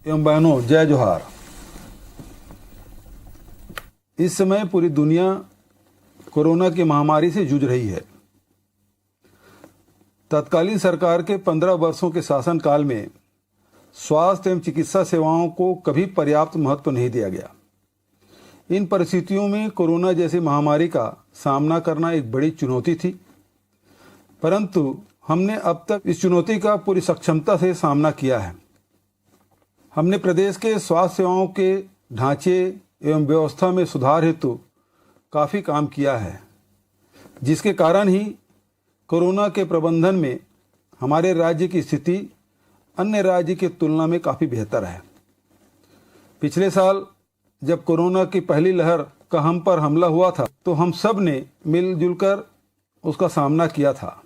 एवं बहनों, जय जोहार। इस समय पूरी दुनिया कोरोना की महामारी से जूझ रही है। तत्कालीन सरकार के 15 वर्षों के शासनकाल में स्वास्थ्य एवं चिकित्सा सेवाओं को कभी पर्याप्त महत्व नहीं दिया गया। इन परिस्थितियों में कोरोना जैसी महामारी का सामना करना एक बड़ी चुनौती थी, परंतु हमने अब तक इस चुनौती का पूरी सक्षमता से सामना किया है। हमने प्रदेश के स्वास्थ्य सेवाओं के ढांचे एवं व्यवस्था में सुधार हेतु काफ़ी काम किया है, जिसके कारण ही कोरोना के प्रबंधन में हमारे राज्य की स्थिति अन्य राज्य की तुलना में काफ़ी बेहतर है। पिछले साल जब कोरोना की पहली लहर का हम पर हमला हुआ था, तो हम सब ने मिलजुल कर उसका सामना किया था।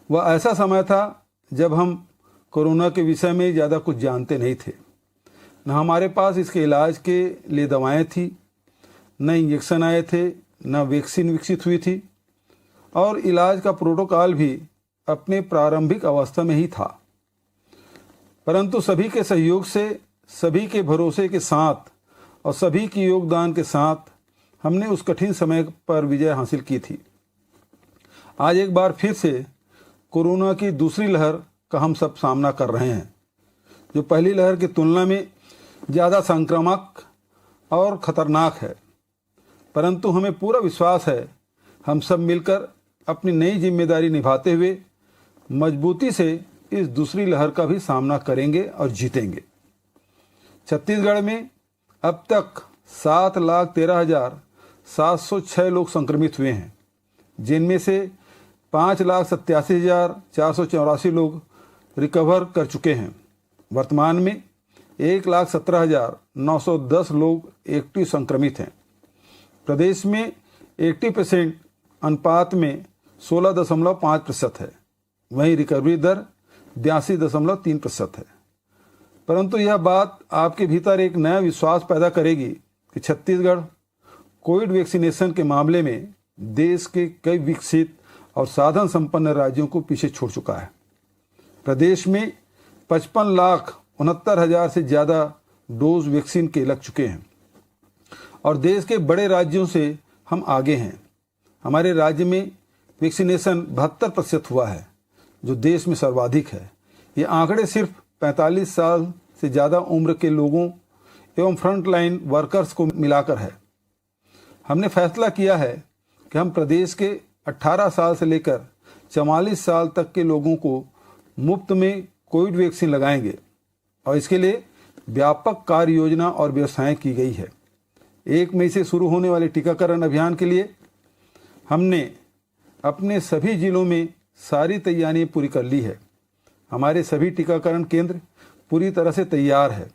वह ऐसा समय था जब हम कोरोना के विषय में ज़्यादा कुछ जानते नहीं थे। न हमारे पास इसके इलाज के लिए दवाएं थी, न इंजेक्शन आए थे, न वैक्सीन विकसित हुई थी, और इलाज का प्रोटोकॉल भी अपने प्रारंभिक अवस्था में ही था। परंतु सभी के सहयोग से, सभी के भरोसे के साथ और सभी के योगदान के साथ हमने उस कठिन समय पर विजय हासिल की थी। आज एक बार फिर से कोरोना की दूसरी लहर का हम सब सामना कर रहे हैं, जो पहली लहर की तुलना में ज़्यादा संक्रामक और ख़तरनाक है। परंतु हमें पूरा विश्वास है, हम सब मिलकर अपनी नई जिम्मेदारी निभाते हुए मजबूती से इस दूसरी लहर का भी सामना करेंगे और जीतेंगे। छत्तीसगढ़ में अब तक 7,13,706 लोग संक्रमित हुए हैं, जिनमें से 5,87,484 लोग रिकवर कर चुके हैं। वर्तमान में 1,17,910 लोग एक्टिव संक्रमित हैं। प्रदेश में 80% अनुपात में 16.5% है, वहीं रिकवरी दर 82.3% है। परंतु यह बात आपके भीतर एक नया विश्वास पैदा करेगी कि छत्तीसगढ़ कोविड वैक्सीनेशन के मामले में देश के कई विकसित और साधन संपन्न राज्यों को पीछे छोड़ चुका है। प्रदेश में 55,69,000 से ज़्यादा डोज वैक्सीन के लग चुके हैं और देश के बड़े राज्यों से हम आगे हैं। हमारे राज्य में वैक्सीनेशन 72% हुआ है, जो देश में सर्वाधिक है। ये आंकड़े सिर्फ 45 साल से ज़्यादा उम्र के लोगों एवं फ्रंटलाइन वर्कर्स को मिलाकर है। हमने फैसला किया है कि हम प्रदेश के 18 साल से लेकर 44 साल तक के लोगों को मुफ्त में कोविड वैक्सीन लगाएंगे और इसके लिए व्यापक कार्य योजना और व्यवस्थाएं की गई है। 1 मई से शुरू होने वाले टीकाकरण अभियान के लिए हमने अपने सभी जिलों में सारी तैयारियां पूरी कर ली है। हमारे सभी टीकाकरण केंद्र पूरी तरह से तैयार है।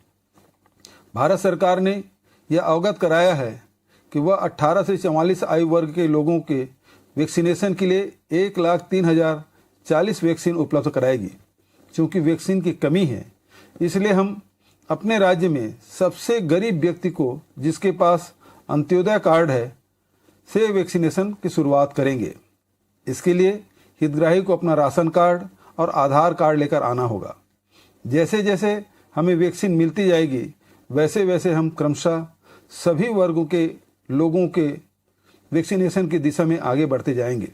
भारत सरकार ने यह अवगत कराया है कि वह 18 से 44 आयु वर्ग के लोगों के वैक्सीनेशन के लिए 1,03,040 वैक्सीन उपलब्ध कराएगी। चूँकि वैक्सीन की कमी है, इसलिए हम अपने राज्य में सबसे गरीब व्यक्ति को, जिसके पास अंत्योदय कार्ड है, से वैक्सीनेशन की शुरुआत करेंगे। इसके लिए हितग्राही को अपना राशन कार्ड और आधार कार्ड लेकर आना होगा। जैसे जैसे हमें वैक्सीन मिलती जाएगी, वैसे वैसे हम क्रमशः सभी वर्गों के लोगों के वैक्सीनेशन की दिशा में आगे बढ़ते जाएंगे।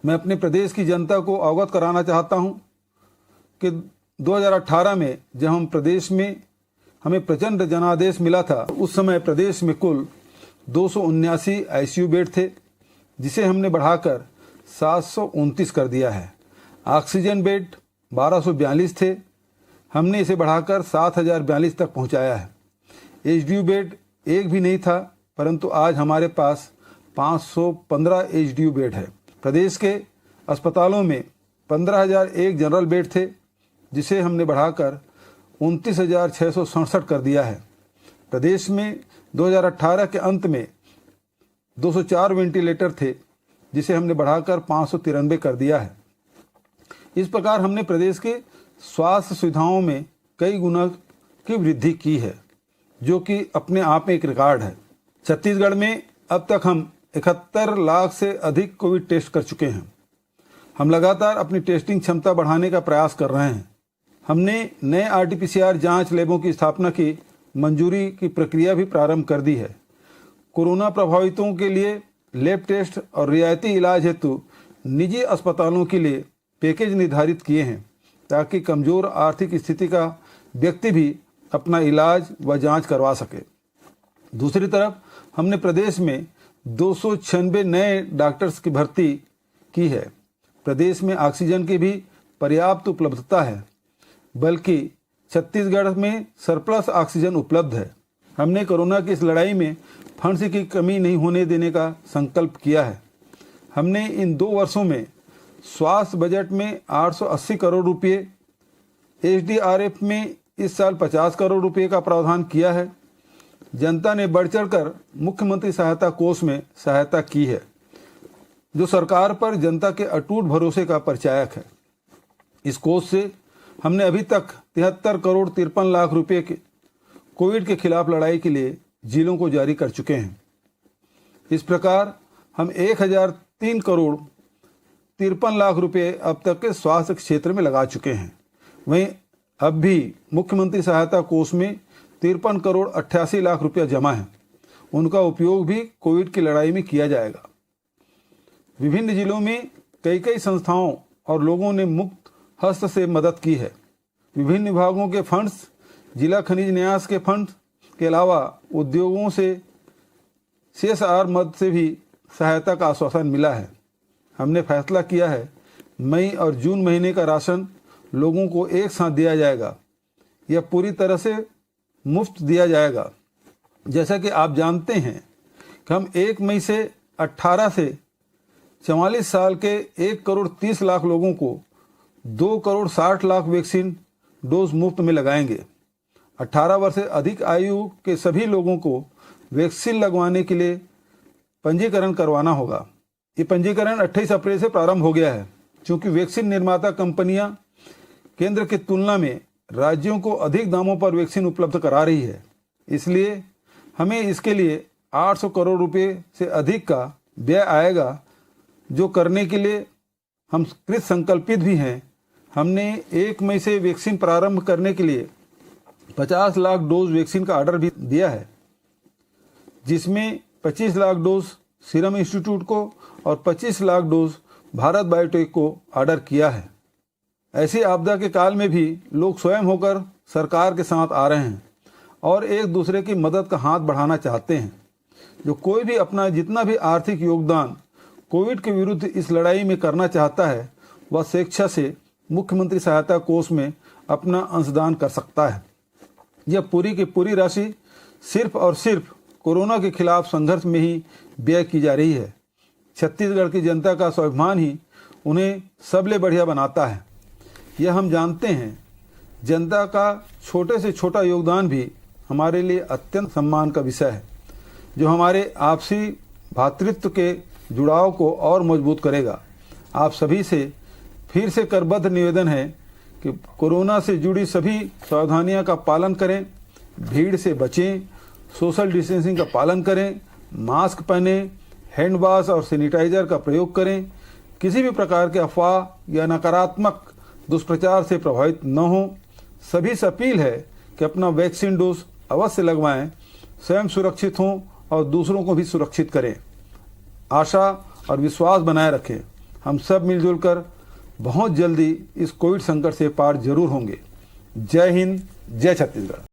मैं अपने प्रदेश की जनता को अवगत कराना चाहता हूं कि 2018 में जब हम प्रदेश में हमें प्रचंड जनादेश मिला था, उस समय प्रदेश में कुल 279 आईसीयू बेड थे, जिसे हमने बढ़ाकर 729 कर दिया है। ऑक्सीजन बेड 1242 थे, हमने इसे बढ़ाकर 7,042 तक पहुंचाया है। एचडीयू बेड एक भी नहीं था, परंतु आज हमारे पास 515 एचडीयू बेड है। प्रदेश के अस्पतालों में 15,001 जनरल बेड थे, जिसे हमने बढ़ाकर 29,667 कर दिया है। प्रदेश में 2018 के अंत में 204 वेंटिलेटर थे, जिसे हमने बढ़ाकर 593 कर दिया है। इस प्रकार हमने प्रदेश के स्वास्थ्य सुविधाओं में कई गुना की वृद्धि की है, जो कि अपने आप में एक रिकॉर्ड है। छत्तीसगढ़ में अब तक हम 71 लाख से अधिक कोविड टेस्ट कर चुके हैं। हम लगातार अपनी टेस्टिंग क्षमता बढ़ाने का प्रयास कर रहे हैं। हमने नए RT-PCR जांच लैबों की स्थापना की मंजूरी की प्रक्रिया भी प्रारंभ कर दी है। कोरोना प्रभावितों के लिए लैब टेस्ट और रियायती इलाज हेतु निजी अस्पतालों के लिए पैकेज निर्धारित किए हैं, ताकि कमज़ोर आर्थिक स्थिति का व्यक्ति भी अपना इलाज व जांच करवा सके। दूसरी तरफ हमने प्रदेश में 296 नए डॉक्टर्स की भर्ती की है। प्रदेश में ऑक्सीजन की भी पर्याप्त उपलब्धता है, बल्कि छत्तीसगढ़ में सरप्लस ऑक्सीजन उपलब्ध है। हमने कोरोना की इस लड़ाई में फंड्स की कमी नहीं होने देने का संकल्प किया है। हमने इन 2 वर्षों में स्वास्थ्य बजट में 880 करोड़ रुपये, SDRF में इस साल 50 करोड़ रुपये का प्रावधान किया है। जनता ने बढ़ चढ़कर मुख्यमंत्री सहायता कोष में सहायता की है, जो सरकार पर जनता के अटूट भरोसे का परिचायक है। इस कोष से हमने अभी तक 73 करोड़ 53 लाख रुपये के कोविड के खिलाफ लड़ाई के लिए जिलों को जारी कर चुके हैं। इस प्रकार हम 1003 करोड़ 53 लाख रुपये अब तक के स्वास्थ्य क्षेत्र में लगा चुके हैं। वहीं अब भी मुख्यमंत्री सहायता कोष में 53 करोड़ 88 लाख रुपया जमा है। उनका उपयोग भी कोविड की लड़ाई में किया जाएगा। विभिन्न जिलों में कई संस्थाओं और लोगों ने मुक्त हस्त से मदद की है। विभिन्न विभागों के फंड्स, जिला खनिज न्यास के फंड के अलावा उद्योगों से CSR मद से भी सहायता का आश्वासन मिला है। हमने फैसला किया है मई और जून महीने का राशन लोगों को एक साथ दिया जाएगा। यह पूरी तरह से मुफ्त दिया जाएगा। जैसा कि आप जानते हैं कि हम 1 मई से 18 से 44 साल के 1 करोड़ 30 लाख लोगों को 2 करोड़ 60 लाख वैक्सीन डोज मुफ्त में लगाएंगे। 18 वर्ष से अधिक आयु के सभी लोगों को वैक्सीन लगवाने के लिए पंजीकरण करवाना होगा। ये पंजीकरण 28 अप्रैल से प्रारंभ हो गया है। क्योंकि वैक्सीन निर्माता कंपनियां केंद्र की तुलना में राज्यों को अधिक दामों पर वैक्सीन उपलब्ध करा रही है, इसलिए हमें इसके लिए 800 करोड़ रुपए से अधिक का व्यय आएगा, जो करने के लिए हम कृत संकल्पित भी हैं। हमने 1 मई से वैक्सीन प्रारंभ करने के लिए 50 लाख डोज वैक्सीन का ऑर्डर भी दिया है, जिसमें 25 लाख डोज सीरम इंस्टीट्यूट को और 25 लाख डोज भारत बायोटेक को ऑर्डर किया है। ऐसी आपदा के काल में भी लोग स्वयं होकर सरकार के साथ आ रहे हैं और एक दूसरे की मदद का हाथ बढ़ाना चाहते हैं। जो कोई भी अपना जितना भी आर्थिक योगदान कोविड के विरुद्ध इस लड़ाई में करना चाहता है, वह स्वेच्छा से मुख्यमंत्री सहायता कोष में अपना अंशदान कर सकता है। यह पूरी की पूरी राशि सिर्फ और सिर्फ कोरोना के खिलाफ संघर्ष में ही व्यय की जा रही है। छत्तीसगढ़ की जनता का स्वाभिमान ही उन्हें सबले बढ़िया बनाता है। यह हम जानते हैं। जनता का छोटे से छोटा योगदान भी हमारे लिए अत्यंत सम्मान का विषय है, जो हमारे आपसी भातृत्व के जुड़ाव को और मजबूत करेगा। आप सभी से फिर से करबद्ध निवेदन है कि कोरोना से जुड़ी सभी सावधानियां का पालन करें, भीड़ से बचें, सोशल डिस्टेंसिंग का पालन करें, मास्क पहने, हैंड वॉश और सैनिटाइजर का प्रयोग करें। किसी भी प्रकार के अफवाह या नकारात्मक दुष्प्रचार से प्रभावित न हो। सभी से अपील है कि अपना वैक्सीन डोज अवश्य लगवाएं, स्वयं सुरक्षित हों और दूसरों को भी सुरक्षित करें। आशा और विश्वास बनाए रखें। हम सब मिलजुल कर बहुत जल्दी इस कोविड संकट से पार जरूर होंगे। जय हिंद, जय छत्तीसगढ़।